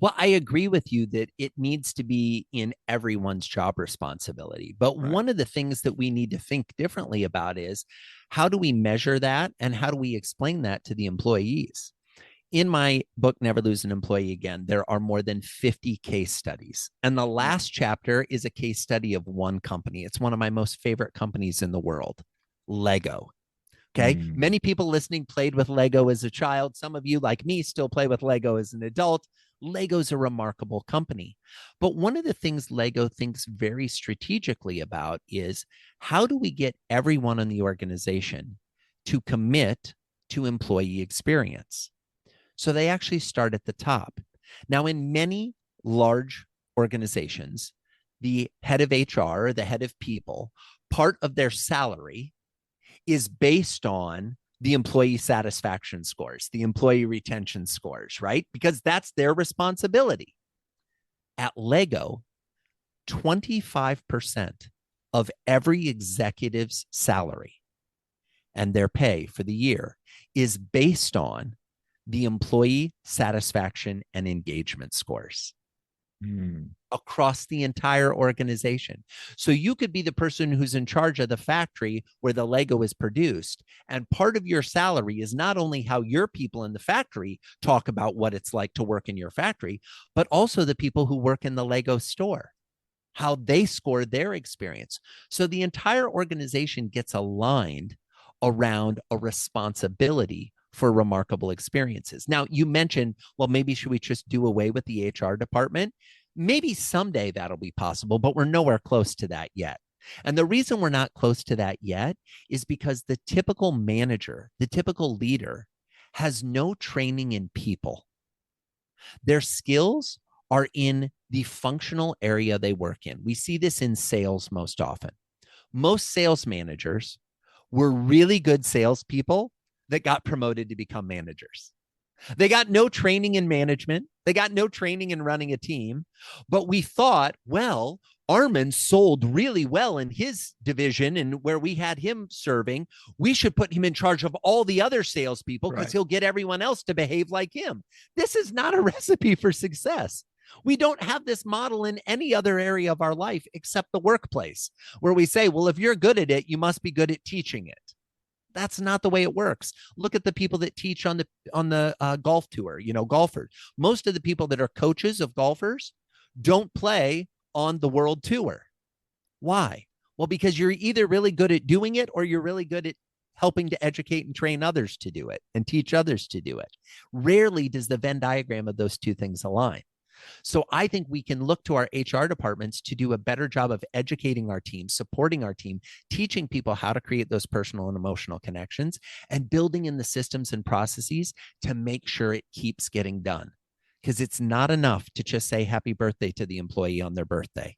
Well, I agree with you that it needs to be in everyone's job responsibility. But Right. one of the things that we need to think differently about is how do we measure that and how do we explain that to the employees? In my book, Never Lose an Employee Again, there are more than 50 case studies. And the Yeah. last chapter is a case study of one company. It's one of my most favorite companies in the world, Lego. Okay. Mm. Many people listening played with Lego as a child. Some of you, like me, still play with Lego as an adult. Lego's a remarkable company. But one of the things Lego thinks very strategically about is how do we get everyone in the organization to commit to employee experience? So they actually start at the top. Now, in many large organizations, the head of HR or the head of people, part of their salary is based on the employee satisfaction scores, the employee retention scores, right? Because that's their responsibility. At Lego, 25% of every executive's salary and their pay for the year is based on the employee satisfaction and engagement scores Mm. across the entire organization. So you could be the person who's in charge of the factory where the Lego is produced. And part of your salary is not only how your people in the factory talk about what it's like to work in your factory, but also the people who work in the Lego store, how they score their experience. So the entire organization gets aligned around a responsibility for remarkable experiences. Now, you mentioned, well, maybe should we just do away with the HR department? Maybe someday that'll be possible, but we're nowhere close to that yet. And the reason we're not close to that yet is because the typical manager, the typical leader, has no training in people. Their skills are in the functional area they work in. We see this in sales most often. Most sales managers were really good salespeople that got promoted to become managers. They got no training in management. They got no training in running a team. But we thought, well, Armin sold really well in his division and where we had him serving. We should put him in charge of all the other salespeople because Right. he'll get everyone else to behave like him. This is not a recipe for success. We don't have this model in any other area of our life except the workplace, where we say, well, if you're good at it, you must be good at teaching it. That's not the way it works. Look at the people that teach on the golf tour, golfers. Most of the people that are coaches of golfers don't play on the world tour. Why? Well, because you're either really good at doing it or you're really good at helping to educate and train others to do it and teach others to do it. Rarely does the Venn diagram of those two things align. So I think we can look to our HR departments to do a better job of educating our team, supporting our team, teaching people how to create those personal and emotional connections, and building in the systems and processes to make sure it keeps getting done. Because it's not enough to just say happy birthday to the employee on their birthday.